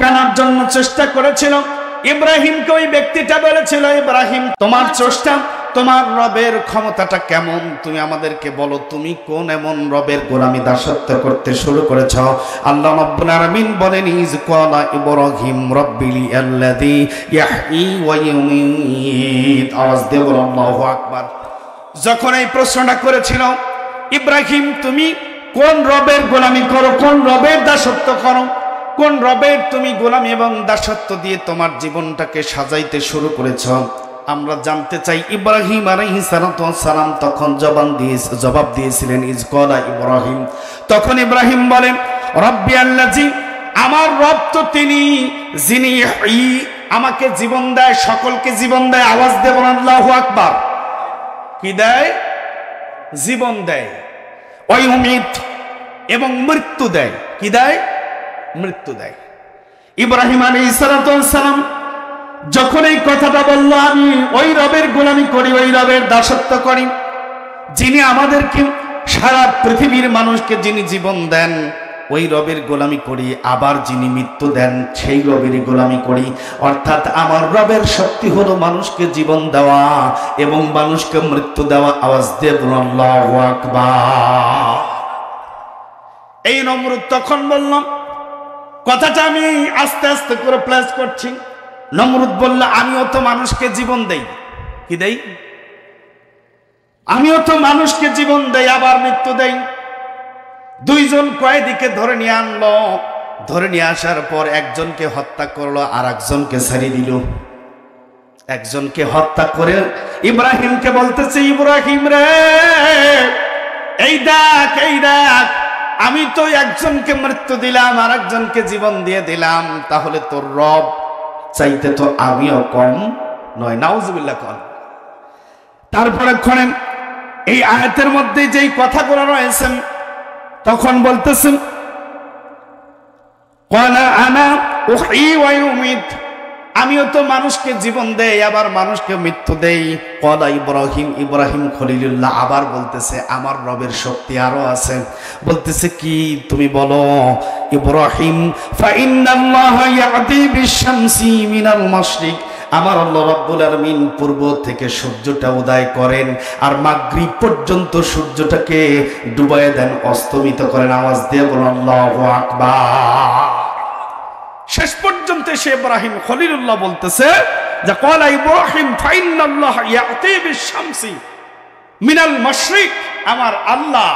ঢুকানোর জন্য চেষ্টা করেছিল। ইব্রাহিমকে ওই ব্যক্তিটা বলেছিল, ইব্রাহিম তোমার চেষ্টা, তোমার রবের ক্ষমতাটা কেমন, তুমি আমাদেরকে বলো, তুমি কোন এমন রবের গোলামি দাসত্ব করতে শুরু করেছ? আল্লাহ রাব্বুল আলামিন বলেন, ইজ ক্বালা ইব্রাহিম রাব্বিলি আল্লাযী ইয়াহয়ী ওয়া ইউমীত। আওয়াজ দিয়ে বলো আল্লাহু আকবার। যখন এই প্রশ্নটা করেছিল, ইব্রাহিম তুমি কোন রবের গোলামি করো, কোন রবের দাসত্ব করো, কোন রবের তুমি গোলামি এবং দাসত্ব দিয়ে তোমার জীবনটাকে সাজাইতে শুরু করেছ? আমরা জানতে চাই ইব্রাহিম আলাইহিস সালাম তখন জবাব দিয়েছিলেন, ইজ ক্বালা ইব্রাহিম। তখন ইব্রাহিম বলেন, রব্বি আল্লাযী, আমার রব তো তিনি যিনি ইহয়ী, আমাকে জীবন দেয়, সকলকে জীবন দেয়। আওয়াজ দেব আল্লাহু আকবার। কি দেয়? জীবন দেয়। ওয়া ইউমীত, এবং মৃত্যু দেয়। কি দেয়? মৃত্যু দেয়। ইব্রাহিম আলাইহিস সালাম যখন এই কথাটা বলল, আমি ওই রবের গোলামি করি, ওই রবের দাসত্ব করি যিনি আমাদেরকে, সারা পৃথিবীর মানুষকে যিনি জীবন দেন, ওই রবের গোলামি করি, আবার যিনি মৃত্যু দেন সেই রবেরই গোলামি করি। অর্থাৎ আমার রবের শক্তি হলো মানুষকে জীবন দেওয়া এবং মানুষকে মৃত্যু দেওয়া। আওয়াজ দিয়ে বলুন আল্লাহু আকবার। এই নমরুদ তখন বললাম, কথাটা আমি আস্তে আস্তে করে প্লেস করছি। নমরুদ বলল, আমিও তো মানুষকে জীবন দেই। কি দেই? আমিও তো মানুষকে জীবন দেই, আবার মৃত্যু দেই। দুইজন কয়েদিকে ধরে নিয়ে আনলো, ধরে নিয়ে আসার পর একজনকে হত্যা করলো, আর একজনকে ছাড়িয়ে দিল। একজনকে হত্যা করে ইব্রাহিমকে বলতেছে, ইব্রাহিম রে, এই দেখ, এই দেখ, আমি তো একজনকে মৃত্যু দিলাম, আর একজনকে জীবন দিয়ে দিলাম, তাহলে তোর রব চাইতে তো আমিও কম নয়। নাউজুবিল্লাহ কন। তারপরে খনেন এই আয়াতের মধ্যে যেই কথাগুলো রয়েছে, তখন বলতেছেন, ক্বালা আনা উহয়ী ওয়া ইউমীত, আমিও তো মানুষকে জীবন দেই, আবার মানুষকে মৃত্যু দেই। ক্বালা ইব্রাহিম, ইব্রাহিম খলিলুল্লাহ আবার বলতেছে, আমার রবের শক্তি আরো আছে। বলতেছে কি? তুমি বলো। ইব্রাহিম, ফাইন্নাল্লাহা ইয়াতি বিশ-শামসি মিনাল মাশরিক, আমার আল্লাহ রাব্বুল আলামিন পূর্ব থেকে সূর্যটা উদয় করেন, আর মাগরিব পর্যন্ত সূর্যটাকে ডুবাইয়ে দেন, অস্তমিত করেন। আওয়াজ দিয়ে বলুন আল্লাহু আকবার। শেষ পর্যন্ত সে ইব্রাহিম খলিলুল্লাহ বলতেছে যে, ক্বালা ইব্রাহিম ফাইন্নাল্লাহা ইয়াতি বিশ-শামসি মিনাল মাশরিক, আমার আল্লাহ,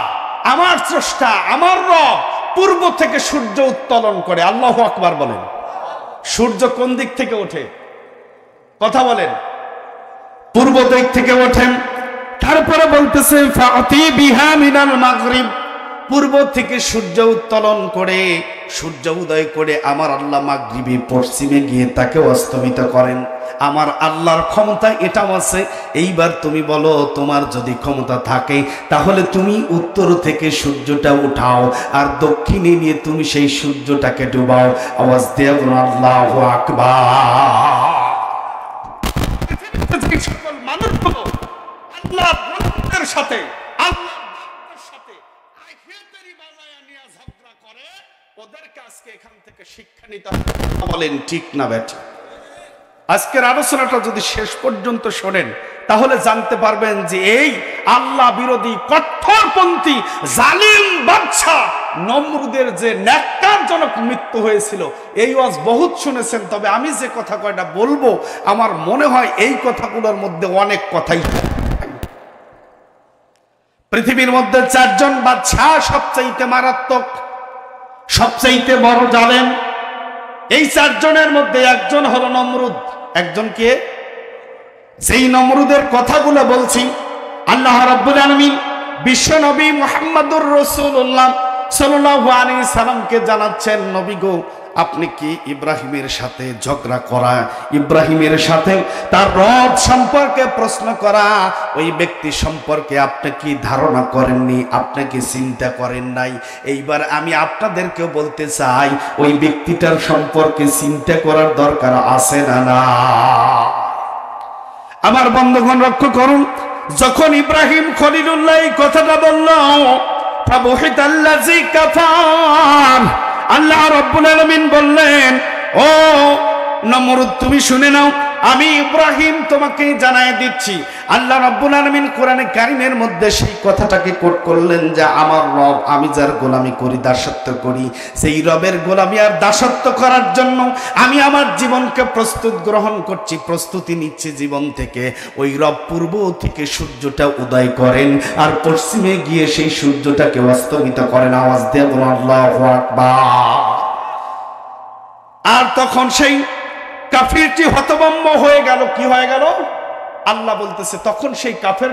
আমার স্রষ্টা, আমার রব পূর্ব থেকে সূর্য উত্তোলন করে। আল্লাহু আকবার বলেন। সূর্য কোন দিক থেকে ওঠে? কথা বলেন। পূর্ব দিক থেকে ওঠেন। তারপরে বলতেছে, ফাতি বিহা মিনাল মাগরিব, পূর্ব থেকে সূর্য উত্তোলন করে, সূর্য উদয় করে আমার আল্লাহ মাগরিবে পশ্চিমে গিয়ে তাকে অস্তমিত করেন। আমার আল্লাহর ক্ষমতা এটাও আছে। এইবার তুমি বলো, তোমার যদি ক্ষমতা থাকে তাহলে তুমি উত্তর থেকে সূর্যটা উঠাও, আর দক্ষিণে নিয়ে তুমি সেই সূর্যটাকে ডুবাও। আওয়াজ দিয়ে বলুন আল্লাহু আকবার। সকল মানুষগুলো আল্লাহর সাথে, আল্লাহর সাথে আহিয়াতেরি বাজায়া নিয়ে ঝগড়া করে, ওদেরকে আজকে এখান থেকে শিক্ষা নিতে হবে। বলেন ঠিক না বেঠিক? আজকের আলোচনাটা যদি শেষ পর্যন্ত শোনেন তাহলে জানতে পারবেন যে এই আল্লাহ বিরোধী কঠোরপন্থী জালিম বাদশা নমরুদের যে ন্যাক্কারজনক মৃত্যু হয়েছিল, এই ওয়াজ বহুত শুনেছেন। তবে আমি যে কথা কয়টা বলবো, আমার মনে হয় এই কথাগুলোর মধ্যে অনেক কথাই। পৃথিবীর মধ্যে চারজন বাদশা সবচাইতে মারাত্মক, সবচাইতে বড় জালেম। এই চারজনের মধ্যে একজন হলো নমরুদ। একজন কে? যেই নমরুদের কথাগুলো বলছি, আল্লাহ রাব্বুল আলামিন বিশ্ব নবী মুহাম্মদুর রাসূলুল্লাহ সাল্লাল্লাহু আলাইহি সাল্লামকে জানাচ্ছেন, নবী গো, আপনি কি ইব্রাহিমের সাথে ঝগড়া করা, ইব্রাহিমের সাথে তার রব সম্পর্কে প্রশ্ন করা, ওই ব্যক্তি সম্পর্কে আপনি কি ধারণা করেননি, আপনি কি চিন্তা করেন নাই? এইবার আমি আপনাদেরকেও বলতে চাই, ওই ব্যক্তিটার সম্পর্কে চিন্তা করার দরকার আছে না না? আমার বন্ধুগণ লক্ষ্য করুন, যখন ইব্রাহিম খলিলুল্লাহ এই কথাটা বলল, ফাবুহিতাল্লাযী কাফার, আল্লাহ রাব্বুল আলামিন বললেন, ও নমরুদ তুমি শুনে নাও, আমি ইব্রাহিম তোমাকে জানায় দিচ্ছি। আল্লাহ রাব্বুল আলামিন কোরআনে কারীমের মধ্যে সেই কথাটাকে কোট করলেন যে আমার রব, আমি যার গোলামি করি, দাসত্ব করি, সেই রবের গোলামি আর দাসত্ব করার জন্য আমি আমার জীবনকে প্রস্তুত গ্রহণ করছি, প্রস্তুতি নিচ্ছি জীবন থেকে। ওই রব পূর্ব থেকে সূর্যটা উদয় করেন আর পশ্চিমে গিয়ে সেই সূর্যটাকে অস্তমিত করেন। আওয়াজ দিয়ে বলুন আল্লাহু আকবার। আর তখন সেই কাফিরটি হতভম্ব হয়ে গেল। কি হয়ে গেল? আল্লাহ বলতেছে তখন সেই কাফের